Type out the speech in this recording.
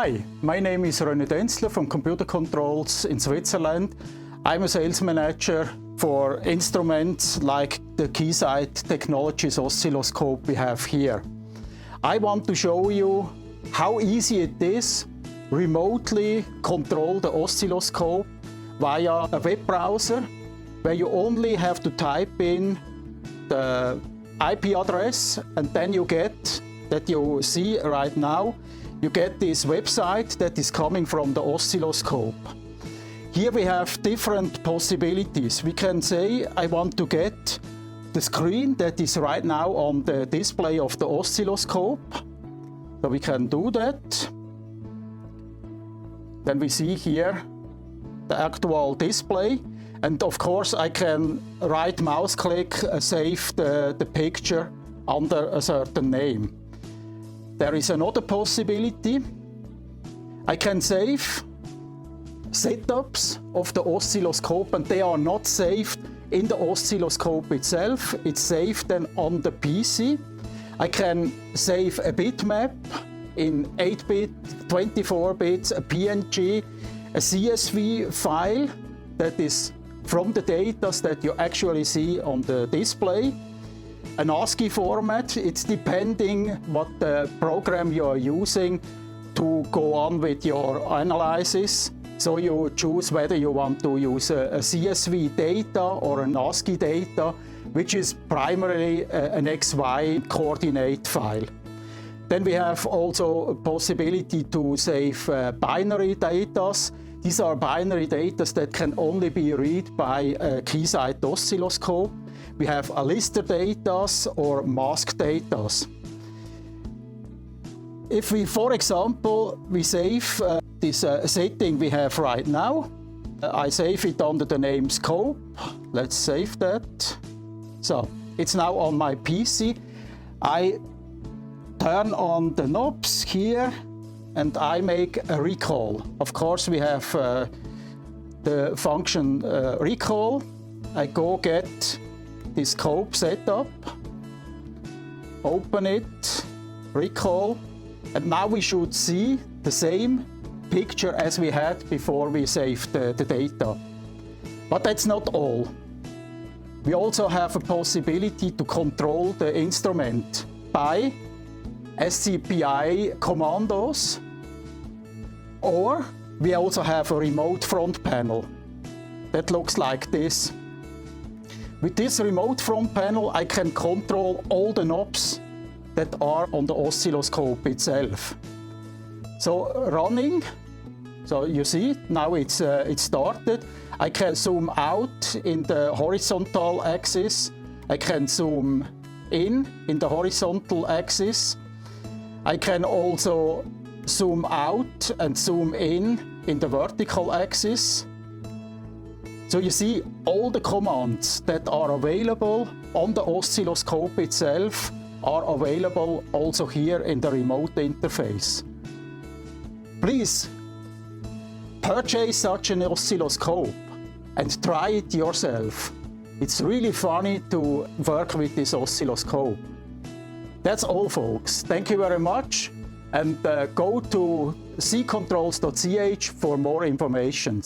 Hi, my name is René Denzler from Ccontrols in Switzerland. I'm a sales manager for instruments like the Keysight Technologies oscilloscope we have here. I want to show you how easy it is remotely control the oscilloscope via a web browser where you only have to type in the IP address and then you get, that you see right now, you get this website that is coming from the oscilloscope. Here we have different possibilities. We can say I want to get the screen that is right now on the display of the oscilloscope. So we can do that. Then we see here the actual display. And of course I can right mouse click, save the picture under a certain name. There is another possibility. I can save setups of the oscilloscope, and they are not saved in the oscilloscope itself. It's saved then on the PC. I can save a bitmap in 8-bit, 24 bits, a PNG, a CSV file that is from the data that you actually see on the display. An ASCII format, it's depending what the program you are using to go on with your analysis. So you choose whether you want to use a CSV data or an ASCII data, which is primarily an XY coordinate file. Then we have also a possibility to save binary data. These are binary data that can only be read by a Keysight oscilloscope. We have a lister data or mask data. If we, for example, we save this setting we have right now, I save it under the name scope. Let's save that. So it's now on my PC. I turn on the knobs here and I make a recall. Of course, we have the function recall. I go get the scope setup, open it, recall, and now we should see the same picture as we had before we saved the data. But that's not all. We also have a possibility to control the instrument by SCPI commandos, or we also have a remote front panel that looks like this. With this remote front panel, I can control all the knobs that are on the oscilloscope itself. So running, so you see, now it's started. I can zoom out in the horizontal axis. I can zoom in the horizontal axis. I can also zoom out and zoom in the vertical axis. So you see all the commands that are available on the oscilloscope itself are available also here in the remote interface. Please purchase such an oscilloscope and try it yourself. It's really funny to work with this oscilloscope. That's all, folks. Thank you very much, and go to ccontrols.ch for more information.